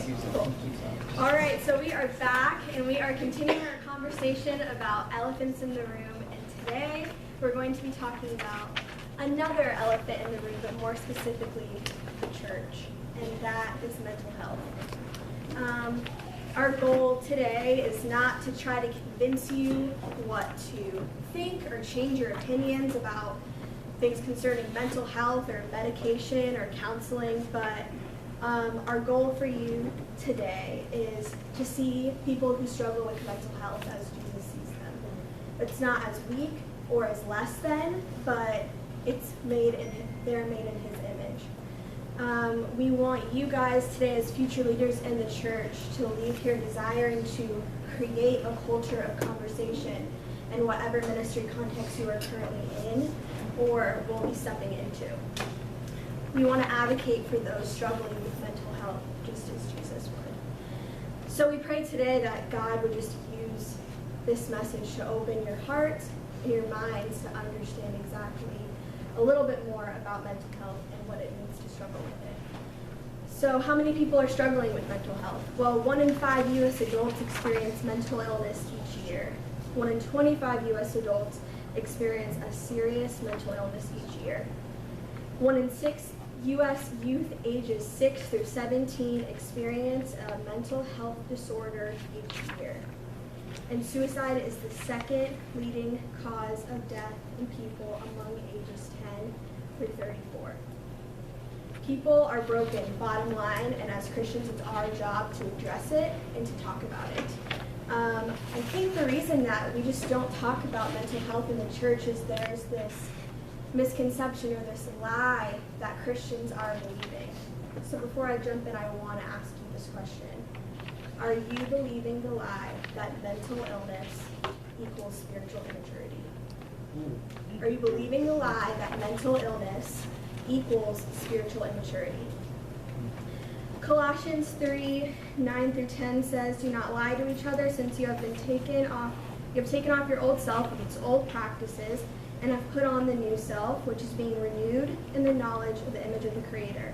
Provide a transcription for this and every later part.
Cool. All right, so we are back and we are continuing our conversation about elephants in the room. And today we're going to be talking about another elephant in the room, but more specifically the church, and that is mental health. Our goal today is not to try to convince you what to think or change your opinions about things concerning mental health or medication or counseling, but our goal for you today is to see people who struggle with mental health as Jesus sees them. It's not as weak or as less than, but they're made in His image. We want you guys today as future leaders in the church to leave here desiring to create a culture of conversation in whatever ministry context you are currently in or will be stepping into. We want to advocate for those struggling with mental health just as Jesus would. So we pray today that God would just use this message to open your hearts and your minds to understand exactly a little bit more about mental health and what it means to struggle with it. So how many people are struggling with mental health? Well, 1 in 5 U.S. adults experience mental illness each year. 1 in 25 U.S. adults experience a serious mental illness each year. 1 in 6 U.S. youth ages 6 through 17 experience a mental health disorder each year. And suicide is the second leading cause of death in people among ages 10 through 34. People are broken, bottom line, and as Christians, it's our job to address it and to talk about it. I think the reason that we just don't talk about mental health in the church is there's this misconception or this lie that Christians are believing. So before I jump in, I want to ask you this question. Are you believing the lie that mental illness equals spiritual immaturity? Are you believing the lie that mental illness equals spiritual immaturity? Colossians 3:9-10 says, "Do not lie to each other, since you have taken off your old self with its old practices, and have put on the new self, which is being renewed in the knowledge of the image of the Creator."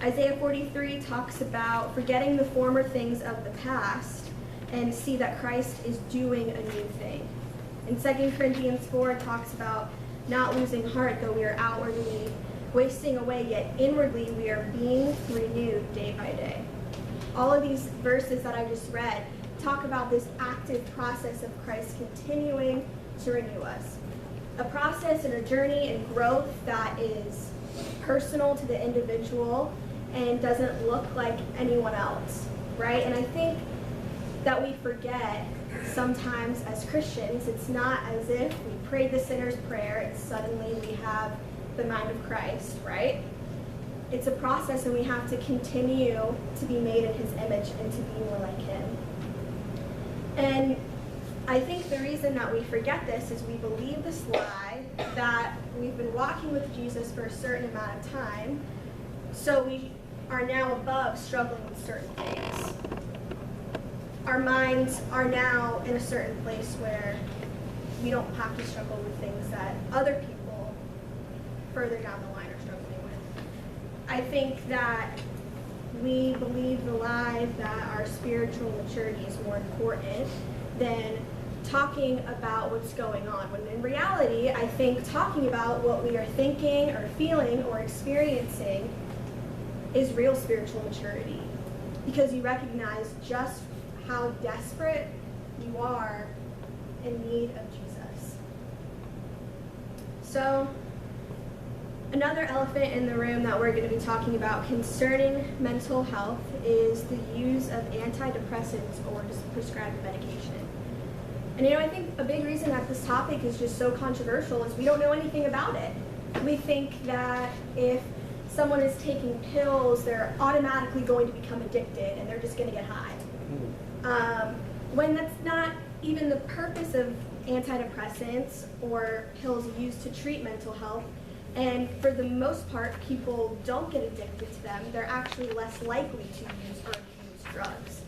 Isaiah 43 talks about forgetting the former things of the past and see that Christ is doing a new thing. And 2 Corinthians 4 talks about not losing heart, though we are outwardly wasting away, yet inwardly we are being renewed day by day. All of these verses that I just read talk about this active process of Christ continuing to renew us. A process and a journey and growth that is personal to the individual and doesn't look like anyone else, right? And I think that we forget sometimes as Christians, it's not as if we prayed the sinner's prayer and suddenly we have the mind of Christ, right? It's a process, and we have to continue to be made in His image and to be more like Him. And I think the reason that we forget this is we believe this lie that we've been walking with Jesus for a certain amount of time, so we are now above struggling with certain things. Our minds are now in a certain place where we don't have to struggle with things that other people further down the line are struggling with. I think that we believe the lie that our spiritual maturity is more important than talking about what's going on, when in reality, I think talking about what we are thinking or feeling or experiencing is real spiritual maturity, because you recognize just how desperate you are in need of Jesus. So, another elephant in the room that we're going to be talking about concerning mental health is the use of antidepressants or prescribed medication. And I think a big reason that this topic is just so controversial is we don't know anything about it. We think that if someone is taking pills, they're automatically going to become addicted and they're just going to get high. When that's not even the purpose of antidepressants or pills used to treat mental health. And for the most part, people don't get addicted to them. They're actually less likely to use or abuse drugs.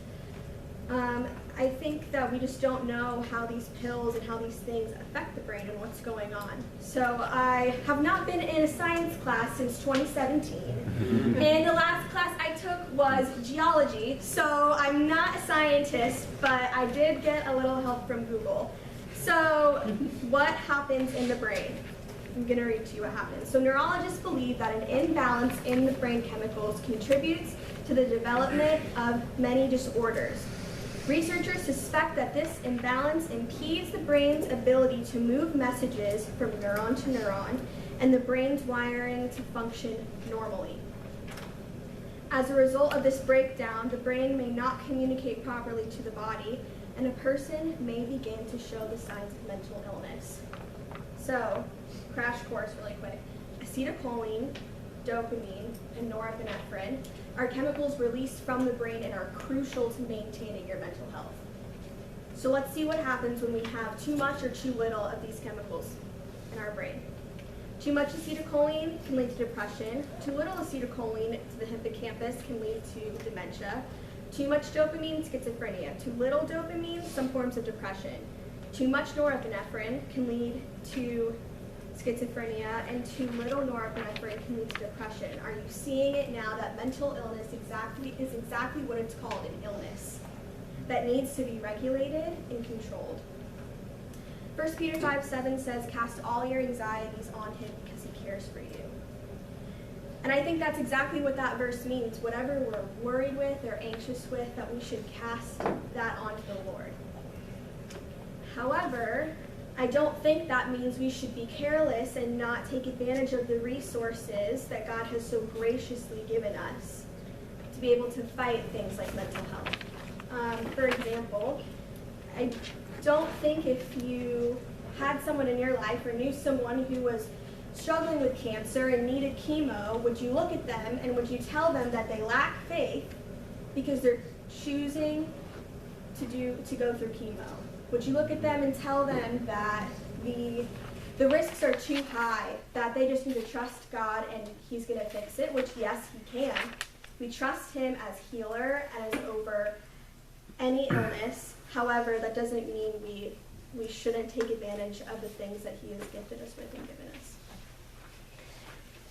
I think that we just don't know how these pills and how these things affect the brain and what's going on. So I have not been in a science class since 2017. And the last class I took was geology, so I'm not a scientist, but I did get a little help from Google. So what happens in the brain? I'm going to read to you what happens. So neurologists believe that an imbalance in the brain chemicals contributes to the development of many disorders. Researchers suspect that this imbalance impedes the brain's ability to move messages from neuron to neuron and the brain's wiring to function normally. As a result of this breakdown, the brain may not communicate properly to the body, and a person may begin to show the signs of mental illness. So, crash course really quick. Acetylcholine, dopamine, and norepinephrine are chemicals released from the brain and are crucial to maintaining your mental health. So let's see what happens when we have too much or too little of these chemicals in our brain. Too much acetylcholine can lead to depression. Too little acetylcholine to the hippocampus can lead to dementia. Too much dopamine, schizophrenia. Too little dopamine, some forms of depression. Too much norepinephrine can lead to schizophrenia, and too little norepinephrine can lead to depression. Are you seeing it now that mental illness is exactly what it's called, an illness that needs to be regulated and controlled? 1 Peter 5:7 says, "Cast all your anxieties on him because he cares for you." And I think that's exactly what that verse means. Whatever we're worried with or anxious with, that we should cast that onto the Lord. However, I don't think that means we should be careless and not take advantage of the resources that God has so graciously given us to be able to fight things like mental health. For example, I don't think if you had someone in your life or knew someone who was struggling with cancer and needed chemo, would you look at them and would you tell them that they lack faith because they're choosing to go through chemo? Would you look at them and tell them that the risks are too high, that they just need to trust God and he's going to fix it, which yes, he can. We trust him as healer and as over any illness. However, that doesn't mean we shouldn't take advantage of the things that he has gifted us with and given us.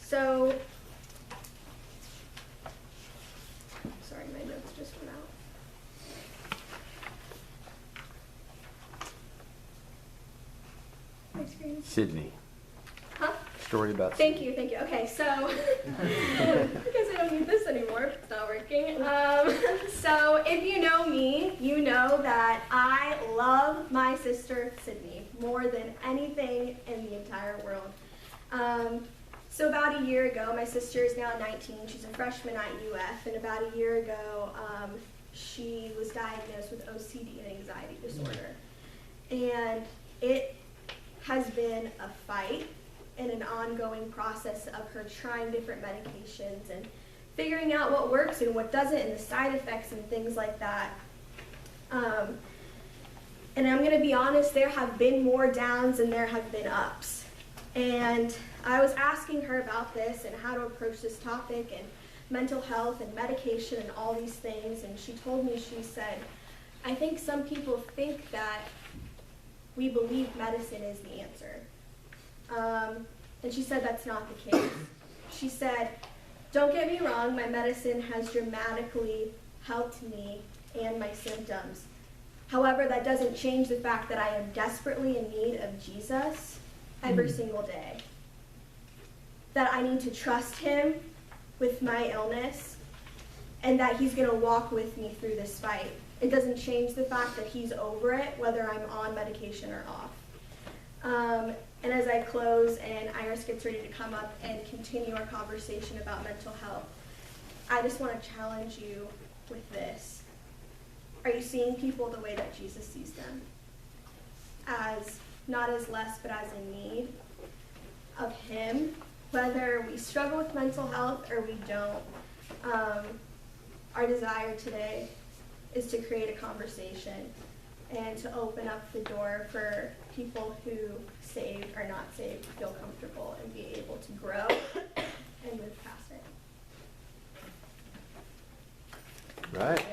So, sorry, my notes just went out. My screen. Sydney. Huh? Story about Thank you. Okay, so I guess I don't need this anymore. It's not working. So if you know me, you know that I love my sister Sydney more than anything in the entire world. So about a year ago, my sister is now 19. She's a freshman at UF, and about a year ago, she was diagnosed with OCD and anxiety disorder. And it has been a fight and an ongoing process of her trying different medications and figuring out what works and what doesn't and the side effects and things like that. And I'm going to be honest, there have been more downs than there have been ups. And I was asking her about this and how to approach this topic and mental health and medication and all these things, and she told me, she said, I think some people think that we believe medicine is the answer. And she said that's not the case. She said, don't get me wrong, my medicine has dramatically helped me and my symptoms. However, that doesn't change the fact that I am desperately in need of Jesus every single day. That I need to trust him with my illness and that he's going to walk with me through this fight. It doesn't change the fact that he's over it, whether I'm on medication or off. And as I close and Iris gets ready to come up and continue our conversation about mental health, I just want to challenge you with this. Are you seeing people the way that Jesus sees them? As, not as less, but as in need of him? Whether we struggle with mental health or we don't, our desire today is to create a conversation and to open up the door for people who, saved or not saved, feel comfortable and be able to grow and move past it. Right.